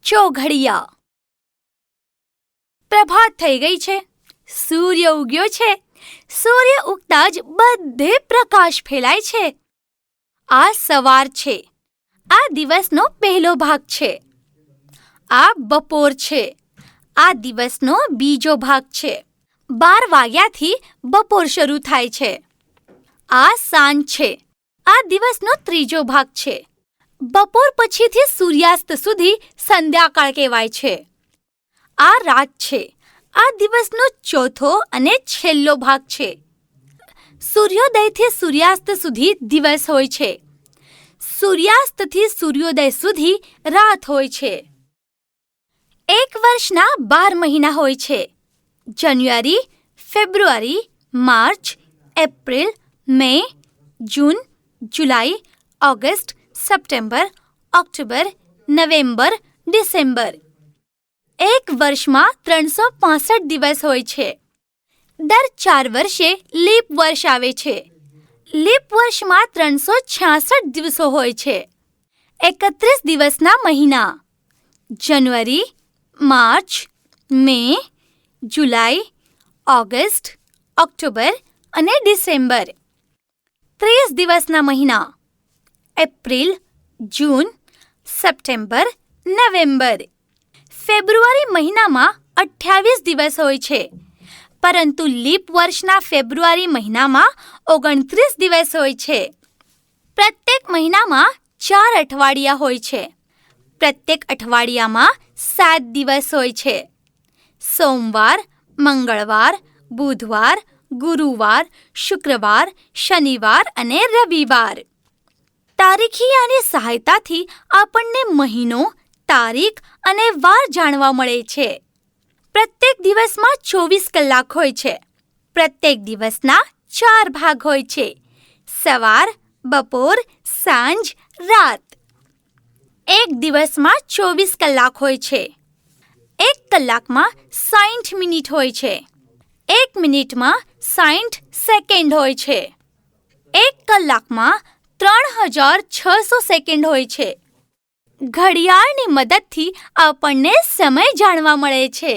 ચોઘડિયા. પ્રભાત થઈ ગઈ છે, સૂર્ય ઉગ્યો છે. સૂર્ય ઉગતા જ બધે પ્રકાશ ફેલાય છે. આ સવાર છે. આ દિવસનો પહેલો ભાગ છે. આ બપોર છે. આ દિવસનો બીજો ભાગ છે. 12 વાગ્યાથી બપોર શરૂ થાય છે. આ સાંજ છે. આ દિવસનો ત્રીજો ભાગ છે. બપોર પછીથી સૂર્યાસ્ત સુધી સંધ્યાકાળ કહેવાય છે. આ રાત છે. આ દિવસનો ચોથો અને છેલ્લો ભાગ છે. સૂર્યોદયથી સૂર્યાસ્ત સુધી દિવસ હોય છે. સૂર્યાસ્તથી સૂર્યોદય સુધી રાત હોય છે. એક વર્ષના 12 મહિના હોય છે. January, February, March, April, May, June, July, August, September, October, November, December. એક વર્ષમાં 365 દિવસ હોય છે. દર 4 વર્ષે લીપ વર્ષ આવે છે. લીપ વર્ષમાં 366 દિવસો હોય છે. 31 દિવસના મહિના: જાન્યુઆરી, માર્ચ, મે, જુલાઈ, ઓગસ્ટ, ઓક્ટોબર અને ડિસેમ્બર. 30 દિવસના મહિના: એપ્રિલ, જૂન, સપ્ટેમ્બર, નવેમ્બર. ફેબ્રુઆરી મહિનામાં 28 દિવસ હોય છે, પરંતુ લીપ વર્ષના ફેબ્રુઆરી મહિનામાં 29 દિવસ હોય છે. પ્રત્યેક મહિનામાં 4 અઠવાડિયા હોય છે. પ્રત્યેક અઠવાડિયામાં 7 દિવસ હોય છે: સોમવાર, મંગળવાર, બુધવાર, ગુરુવાર, શુક્રવાર, શનિવાર અને રવિવાર. તારીખીયાની સહાયતાથી આપણને મહિનો, તારીખ અને વાર જાણવા મળે છે. પ્રત્યેક દિવસમાં 24 કલાક હોય છે. પ્રત્યેક દિવસના 4 ભાગ હોય છે: સવાર, બપોર, સાંજ, રાત. એક દિવસમાં 24 કલાક હોય છે. એક કલાકમાં 60 મિનિટ હોય છે. એક મિનિટમાં 60 સેકન્ડ હોય છે. એક કલાકમાં 3600 સેકન્ડ હોય છે. ઘડિયાળની મદદથી આપણને સમય જાણવા મળે છે.